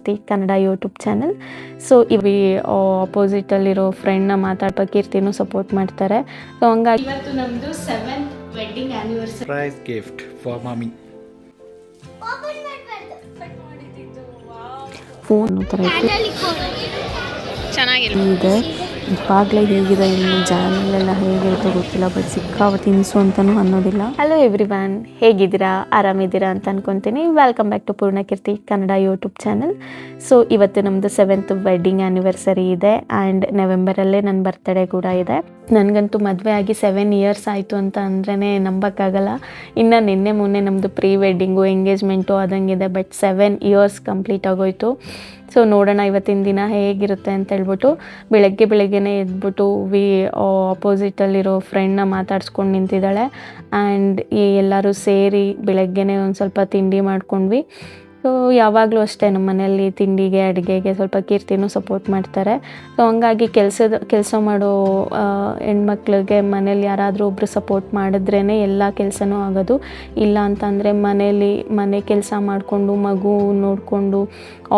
ಕೀರ್ತಿ Kannada YouTube channel. So ಆಪೋಸಿಟಲ್ಲಿರೋ ಫ್ರೆಂಡ್ನ ಮಾತಾಡೋ ಕೀರ್ತಿನೂ support ಮಾಡ್ತಾರೆ. So ಹಂಗಾಗಿ ಇವತ್ತು ನಮ್ಮದು 7th wedding anniversary. Surprise gift for mummy. Phone ಥರ ಚೆನ್ನಾಗಿದೆ. ಇವಾಗಲೇ ಹೇಗಿದೆ, ಇನ್ನು ಜಾನಲ್ಲೆಲ್ಲ ಹೇಗಿರುತ್ತೋ ಗೊತ್ತಿಲ್ಲ, ಬಟ್ ಸಿಕ್ಕಾವತ್ತು ತಿನ್ಸು ಅಂತಲೂ ಅನ್ನೋದಿಲ್ಲ. ಹಲೋ ಎವ್ರಿವನ್, ಹೇಗಿದ್ದೀರಾ? ಆರಾಮಿದ್ದೀರಾ ಅಂತ ಅನ್ಕೊತೀನಿ. Welcome back to Poornakeerthi Kannada YouTube channel. So ಇವತ್ತು ನಮ್ಮದು 7th ವೆಡ್ಡಿಂಗ್ ಆ್ಯನಿವರ್ಸರಿ ಇದೆ ಆ್ಯಂಡ್ ನವೆಂಬರಲ್ಲೇ ನನ್ನ ಬರ್ತ್ಡೇ ಕೂಡ ಇದೆ. ನನಗಂತೂ ಮದುವೆ ಆಗಿ 7 years ಆಯಿತು ಅಂತ ಅಂದ್ರೇ ನಂಬೋಕ್ಕಾಗಲ್ಲ. ಇನ್ನು ನಿನ್ನೆ ಮೊನ್ನೆ ನಮ್ಮದು ಪ್ರೀ ವೆಡ್ಡಿಂಗು ಎಂಗೇಜ್ಮೆಂಟು ಆದಂಗಿದೆ, ಬಟ್ 7 years ಕಂಪ್ಲೀಟ್ ಆಗೋಯ್ತು. ಸೊ ನೋಡೋಣ ಇವತ್ತಿನ ದಿನ ಹೇಗಿರುತ್ತೆ ಅಂತ ಹೇಳ್ಬಿಟ್ಟು ಬೆಳಗ್ಗೆನೇ ಎದ್ಬಿಟ್ಟು ಆಪೋಸಿಟಲ್ಲಿರೋ ಫ್ರೆಂಡ್ನ ಮಾತಾಡ್ಸ್ಕೊಂಡು ನಿಂತಿದ್ದಾಳೆ. ಆ್ಯಂಡ್ ಎಲ್ಲರೂ ಸೇರಿ ಬೆಳಗ್ಗೆನೇ ಒಂದು ಸ್ವಲ್ಪ ತಿಂಡಿ ಮಾಡ್ಕೊಂಡ್ವಿ. ಸೊ ಯಾವಾಗಲೂ ಅಷ್ಟೇ ನಮ್ಮ ಮನೆಯಲ್ಲಿ ತಿಂಡಿಗೆ ಅಡುಗೆಗೆ ಸ್ವಲ್ಪ ಕೀರ್ತಿನೂ ಸಪೋರ್ಟ್ ಮಾಡ್ತಾರೆ. ಸೊ ಹಂಗಾಗಿ ಕೆಲಸ ಮಾಡೋ ಹೆಣ್ಮಕ್ಳಿಗೆ ಮನೇಲಿ ಯಾರಾದರೂ ಒಬ್ಬರು ಸಪೋರ್ಟ್ ಮಾಡಿದ್ರೇ ಎಲ್ಲ ಕೆಲಸನೂ ಆಗೋದು. ಇಲ್ಲ ಅಂತಂದರೆ ಮನೆ ಕೆಲಸ ಮಾಡಿಕೊಂಡು ಮಗು ನೋಡಿಕೊಂಡು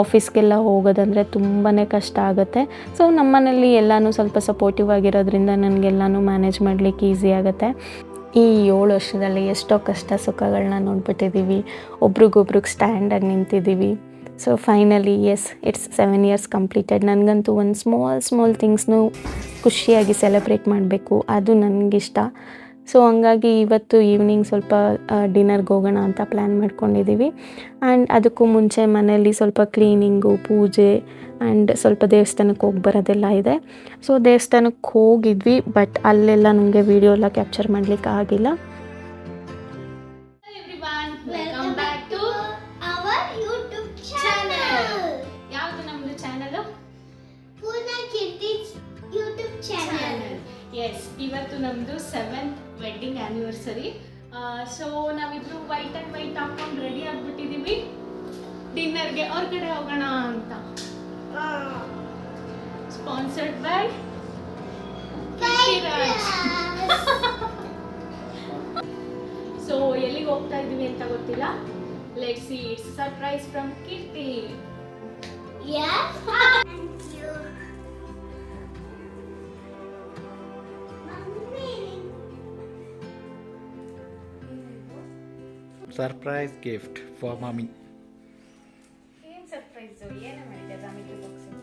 ಆಫೀಸ್ಗೆಲ್ಲ ಹೋಗೋದಂದರೆ ತುಂಬಾ ಕಷ್ಟ ಆಗುತ್ತೆ. ಸೊ ನಮ್ಮ ಮನೇಲಿ ಎಲ್ಲನೂ ಸ್ವಲ್ಪ ಸಪೋರ್ಟಿವ್ ಆಗಿರೋದ್ರಿಂದ ನನಗೆಲ್ಲನೂ ಮ್ಯಾನೇಜ್ ಮಾಡಲಿಕ್ಕೆ ಈಸಿ ಆಗುತ್ತೆ. ಈ 7 ವರ್ಷದಲ್ಲಿ ಎಷ್ಟೋ ಕಷ್ಟ ಸುಖಗಳನ್ನ ನೋಡ್ಬಿಟ್ಟಿದ್ದೀವಿ, ಒಬ್ರಿಗೊಬ್ರಿಗೆ ಸ್ಟ್ಯಾಂಡಾಗಿ ನಿಂತಿದ್ದೀವಿ. So finally it's 7 years completed. ನನಗಂತೂ ಒಂದು ಸ್ಮಾಲ್ ಥಿಂಗ್ಸ್ನೂ ಖುಷಿಯಾಗಿ ಸೆಲೆಬ್ರೇಟ್ ಮಾಡಬೇಕು, ಅದು ನನಗಿಷ್ಟ. ಸೊ ಹಂಗಾಗಿ ಇವತ್ತು ಈವ್ನಿಂಗ್ ಸ್ವಲ್ಪ ಡಿನ್ನರ್ಗೆ ಹೋಗೋಣ ಅಂತ ಪ್ಲ್ಯಾನ್ ಮಾಡ್ಕೊಂಡಿದ್ದೀವಿ. ಆ್ಯಂಡ್ ಅದಕ್ಕೂ ಮುಂಚೆ ಮನೆಯಲ್ಲಿ ಸ್ವಲ್ಪ ಕ್ಲೀನಿಂಗು, ಪೂಜೆ ಆ್ಯಂಡ್ ಸ್ವಲ್ಪ ದೇವಸ್ಥಾನಕ್ಕೆ ಹೋಗಿ ಬರೋದೆಲ್ಲ ಇದೆ. ಸೊ ದೇವಸ್ಥಾನಕ್ಕೆ ಹೋಗಿದ್ವಿ, ಬಟ್ ಅಲ್ಲೆಲ್ಲ ನನಗೆ ವಿಡಿಯೋ ಎಲ್ಲ ಕ್ಯಾಪ್ಚರ್ ಮಾಡಲಿಕ್ಕೆ ಆಗಿಲ್ಲ. ಇವತ್ತು ನಮ್ಮದು 7th ವೆಡ್ಡಿಂಗ್ ಆ್ಯನಿವರ್ಸರಿ. ಸೊ ನಾವಿಬ್ರು ವೈಟ್ ಆ್ಯಂಡ್ ವೈಟ್ ಹಾಕೊಂಡು ರೆಡಿ ಆಗಿಬಿಟ್ಟಿದ್ದೀವಿ ಡಿನ್ನರ್ಗೆ ಹೊರಗಡೆ ಹೋಗೋಣ ಅಂತ. ಸ್ಪಾನ್ಸರ್ಡ್ ಬೈ ಸೊ ಎಲ್ಲಿಗೆ ಹೋಗ್ತಾ ಇದ್ದೀವಿ ಅಂತ ಗೊತ್ತಿಲ್ಲ. Let's see, it's surprise from Keerthi. Surprise gift for mommy. ಏನು ಸರ್ಪ್ರೈಸ್? ಏನೇ ಮಾಡಿದೆ ಜಾಮಿಟ್ರಿ ಬಾಕ್ಸ್ ಇಂದ?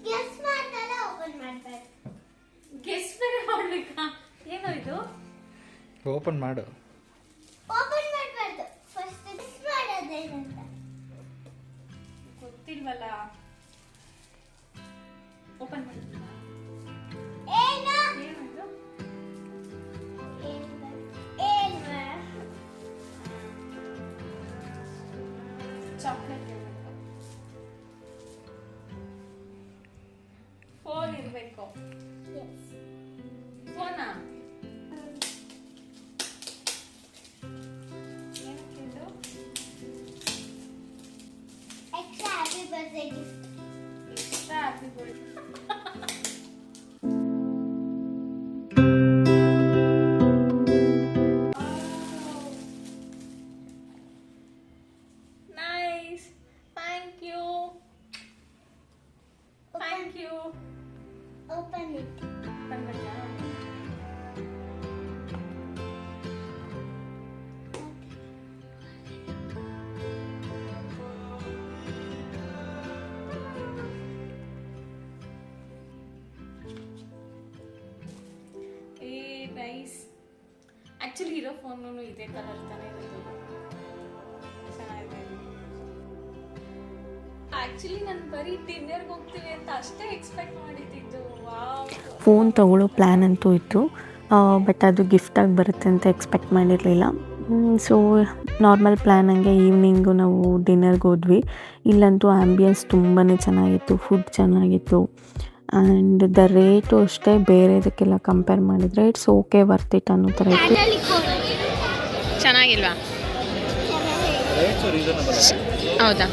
ಗೆಸ್ ಮಾಡ್ದಲ್ಲ ಓಪನ್ ಮಾಡ್ತಾರೆ. ಗೆಸ್ ಬೇರೆ ಮಾಡಬೇಕಾ? ಏನೋ ಇದು? ಓಪನ್ ಮಾಡು. ಓಪನ್ ಮಾಡಬಾರ್ದು, ಫಸ್ಟ್ ಗೆಸ್ ಮಾಡೋದೇನಂತ ಗೊತ್ತಿಲ್ವಲ್ಲ. ಓಪನ್ ಮಾಡಿ. ಏನು? ಏನು ಇದು? ಚಾಕ್ಲೇಟ್ ಇರಬೇಕು, ಫೋನ್ ಇರಬೇಕು. ಫೋನಾ? ಏನಕ್ಕಿದು? Extra happy birthday gift. Extra happy birthday. Open it. Nice. Actually ಇರೋ ಫೋನು ಇದೇ ಕಲರ್ ತಾನೇ ಇರೋದು. ಚೆನ್ನಾಗಿದೆ. ಆ್ಯಕ್ಚುಲಿ ನಾನು ಬರೀ ಡಿನ್ನರ್ಗೆ ಹೋಗ್ತೀವಿ ಅಂತ ಅಷ್ಟೇ ಎಕ್ಸ್ಪೆಕ್ಟ್ ಮಾಡಿದ್ದು. ಫೋನ್ ತಗೊಳ್ಳೋ ಪ್ಲ್ಯಾನ್ ಅಂತೂ ಇತ್ತು, ಬಟ್ ಅದು ಗಿಫ್ಟಾಗಿ ಬರುತ್ತೆ ಅಂತ ಎಕ್ಸ್ಪೆಕ್ಟ್ ಮಾಡಿರಲಿಲ್ಲ. ಸೊ ನಾರ್ಮಲ್ ಪ್ಲ್ಯಾನ್ ಹಂಗೆ ಈವ್ನಿಂಗು ನಾವು ಡಿನ್ನರ್ಗೆ ಹೋದ್ವಿ. ಇಲ್ಲಂತೂ ಆ್ಯಂಬಿಯನ್ಸ್ ತುಂಬಾ ಚೆನ್ನಾಗಿತ್ತು, ಫುಡ್ ಚೆನ್ನಾಗಿತ್ತು. ಆ್ಯಂಡ್ ದ ರೇಟು ಅಷ್ಟೇ ಬೇರೆದಕ್ಕೆಲ್ಲ ಕಂಪೇರ್ ಮಾಡಿದರೆ ಇಟ್ಸ್ ಓಕೆ, ವರ್ತ್ ಇಟ್ ಅನ್ನೋ ಥರ ಇತ್ತು. ಚೆನ್ನಾಗಿಲ್ವಾ? ಹೌದಾ?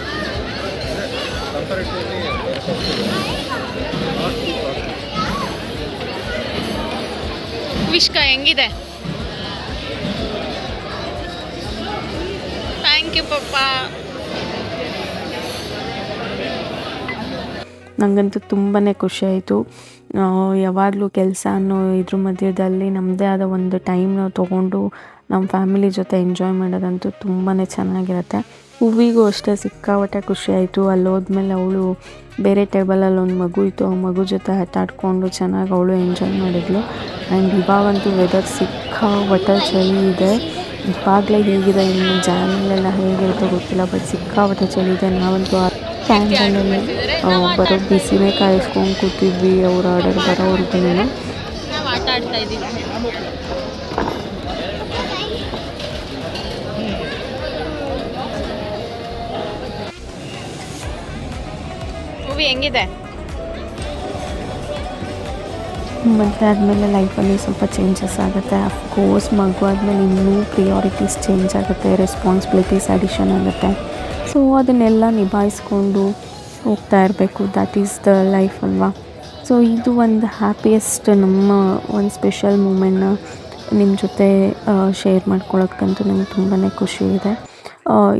ವಿಶ್ಕ ಹೆಂಗಿದೆ? ಥ್ಯಾಂಕ್ ಯು ಪಪ್ಪ. ನನಗಂತೂ ತುಂಬಾ ಖುಷಿ ಆಯಿತು. ಯಾವಾಗಲೂ ಕೆಲಸ ಅನ್ನೋ ಇದ್ರ ಮಧ್ಯದಲ್ಲಿ ನಮ್ಮದೇ ಆದ ಒಂದು ಟೈಮ್ನ ತೊಗೊಂಡು ನಮ್ಮ ಫ್ಯಾಮಿಲಿ ಜೊತೆ ಎಂಜಾಯ್ ಮಾಡೋದಂತೂ ತುಂಬಾ ಚೆನ್ನಾಗಿರುತ್ತೆ. ಹೂವಿಗೂ ಅಷ್ಟೇ ಸಿಕ್ಕಾಪಟ್ಟೆ ಖುಷಿ ಆಯಿತು. ಅಲ್ಲಿ ಹೋದ್ಮೇಲೆ ಅವಳು ಬೇರೆ ಟೇಬಲಲ್ಲಿ ಒಂದು ಮಗು ಇತ್ತು, ಆ ಮಗು ಜೊತೆ ಆಟ ಆಡಿಕೊಂಡು ಚೆನ್ನಾಗಿ ಅವಳು ಎಂಜಾಯ್ ಮಾಡಿದ್ಲು. ಆ್ಯಂಡ್ ಇವಾಗಂತೂ ವೆದರ್ ಸಿಕ್ಕಾಪಟ್ಟೆ ಚಳಿ ಇದೆ. ಇವಾಗಲೇ ಹೇಗಿದೆ, ಇನ್ನು ಜಾನಲ್ಲೆಲ್ಲ ಹೇಗಿರುತ್ತೋ ಗೊತ್ತಿಲ್ಲ, ಬಟ್ ಸಿಕ್ಕಾಪಟ್ಟೆ ಚಳಿ ಇದೆ. ನಾವಂತೂ ಆ ಕ್ಯಾಂಡಲಲ್ಲಿ ಬರೋ ಬಿಸಿನೇ ಕಾಯಿಸ್ಕೊಂಡು ಕೂತಿದ್ವಿ ಅವ್ರ ಆರ್ಡರ್ ಬರೋವರೆಗೂ. ನಾವು ಆಟ ಆಡ್ತಾ ಇದ್ದೀವಿ. ಮೂವಿ ಹೆಂಗಿದೆ? ಮದುವೆ ಆದಮೇಲೆ ಲೈಫಲ್ಲಿ ಸ್ವಲ್ಪ ಚೇಂಜಸ್ ಆಗುತ್ತೆ. ಅಫ್ಕೋರ್ಸ್ ಮಗು ಆದಮೇಲೆ ಇನ್ನೂ ಪ್ರಿಯಾರಿಟೀಸ್ ಚೇಂಜ್ ಆಗುತ್ತೆ, ರೆಸ್ಪಾನ್ಸಿಬಿಲಿಟೀಸ್ ಅಡಿಷನ್ ಆಗುತ್ತೆ. ಸೊ ಅದನ್ನೆಲ್ಲ ನಿಭಾಯಿಸ್ಕೊಂಡು ಹೋಗ್ತಾ ಇರಬೇಕು. ದ್ಯಾಟ್ ಈಸ್ ದ ಲೈಫ್ ಅಲ್ವಾ. ಸೊ ಇದು ಒಂದು ಹ್ಯಾಪಿಯೆಸ್ಟ್ ನಮ್ಮ ಒಂದು ಸ್ಪೆಷಲ್ ಮೂಮೆಂಟ್ನ ನಿಮ್ಮ ಜೊತೆ ಶೇರ್ ಮಾಡ್ಕೊಳ್ಳೋಕ್ಕಂತೂ ನನಗೆ ತುಂಬಾ ಖುಷಿ ಇದೆ.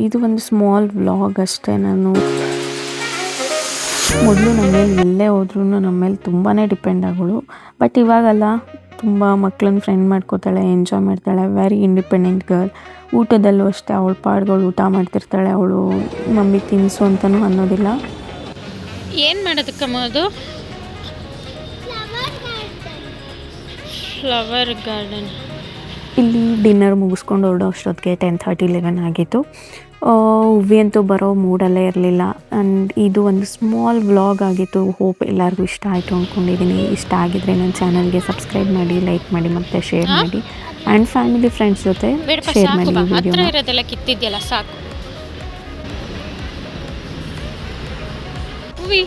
ಇದು ಒಂದು ಸ್ಮಾಲ್ ವ್ಲಾಗ್ ಅಷ್ಟೇ. ನಾನು ಮೊದಲು ನಮ್ಮ ಮೇಲೆ ಎಲ್ಲೇ ಹೋದ್ರೂ ನಮ್ಮ ಮೇಲೆ ತುಂಬಾ ಡಿಪೆಂಡ್ ಆಗೋಳು. ಬಟ್ ಇವಾಗಲ್ಲ, ತುಂಬ ಮಕ್ಕಳನ್ನ ಫ್ರೆಂಡ್ ಮಾಡ್ಕೋತಾಳೆ, ಎಂಜಾಯ್ ಮಾಡ್ತಾಳೆ. Very independent girl. ಊಟದಲ್ಲೂ ಅಷ್ಟೇ ಅವಳ ಪಾಡ್ಗಳು ಊಟ ಮಾಡ್ತಿರ್ತಾಳೆ. ಅವಳು ಮಮ್ಮಿ ತಿನ್ನಿಸು ಅಂತಲೂ ಅನ್ನೋದಿಲ್ಲ. ಏನು ಮಾಡೋದಕ್ಕಮ್ಮ ಅದು? Flower garden. ಇಲ್ಲಿ ಡಿನ್ನರ್ ಮುಗಿಸ್ಕೊಂಡು ಹೊರಡೋ ಅಷ್ಟೊತ್ತಿಗೆ 10:30-11 ಆಗಿತ್ತು. ಹೂವಿ ಅಂತೂ ಬರೋ ಮೂಡಲ್ಲೇ ಇರಲಿಲ್ಲ. ಆ್ಯಂಡ್ ಇದು ಒಂದು ಸ್ಮಾಲ್ ವ್ಲಾಗ್ ಆಗಿತ್ತು. ಹೋಪ್ ಎಲ್ಲರಿಗೂ ಇಷ್ಟ ಆಯಿತು ಅಂದ್ಕೊಂಡಿದ್ದೀನಿ. ಇಷ್ಟ ಆಗಿದ್ರೆ ನನ್ನ ಚಾನಲ್ಗೆ ಸಬ್ಸ್ಕ್ರೈಬ್ ಮಾಡಿ, ಲೈಕ್ ಮಾಡಿ ಮತ್ತು ಶೇರ್ ಮಾಡಿ. ಆ್ಯಂಡ್ ಫ್ಯಾಮಿಲಿ ಫ್ರೆಂಡ್ಸ್ ಜೊತೆ ಶೇರ್ ಮಾಡಿ ಹತ್ರ ವಿಡಿಯೋನ. ಇರೋದೆಲ್ಲ ಕಿತ್ತಿದ್ಯಲ್ಲ, ಸಾಕು. ಹೂವಿ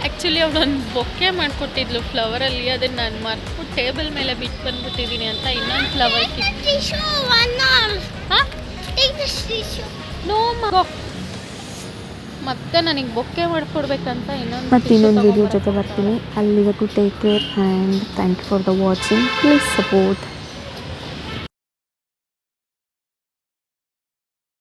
ಆ್ಯಕ್ಚುಲಿ ಅವಳೊಂದು ಬೊಕ್ಕೆ ಮಾಡಿಕೊಟ್ಟಿದ್ಲು ಫ್ಲವರಲ್ಲಿ. ಅದನ್ನು ನಾನು ಮರ್ತ್ಬಿಟ್ಟು ಟೇಬಲ್ ಮೇಲೆ ಬಿಟ್ಟು ಬಂದ್ಬಿಟ್ಟಿದ್ದೀನಿ ಅಂತ ಇನ್ನೊಂದು ಫ್ಲವರ್ ನೋ ಮಗೋ. ಮತ್ತೆ ನನಗೆ ಬೊಕ್ಕೆ ಮಾಡಿಕೊಡ್ಬೇಕಂತ ಇನ್ನೊಂದು ವಿಡಿಯೋ ಜೊತೆ ಬರ್ತೀನಿ. ಅಲ್ಲಿವರೆಗೂ take care and thank you for the watching. Please support.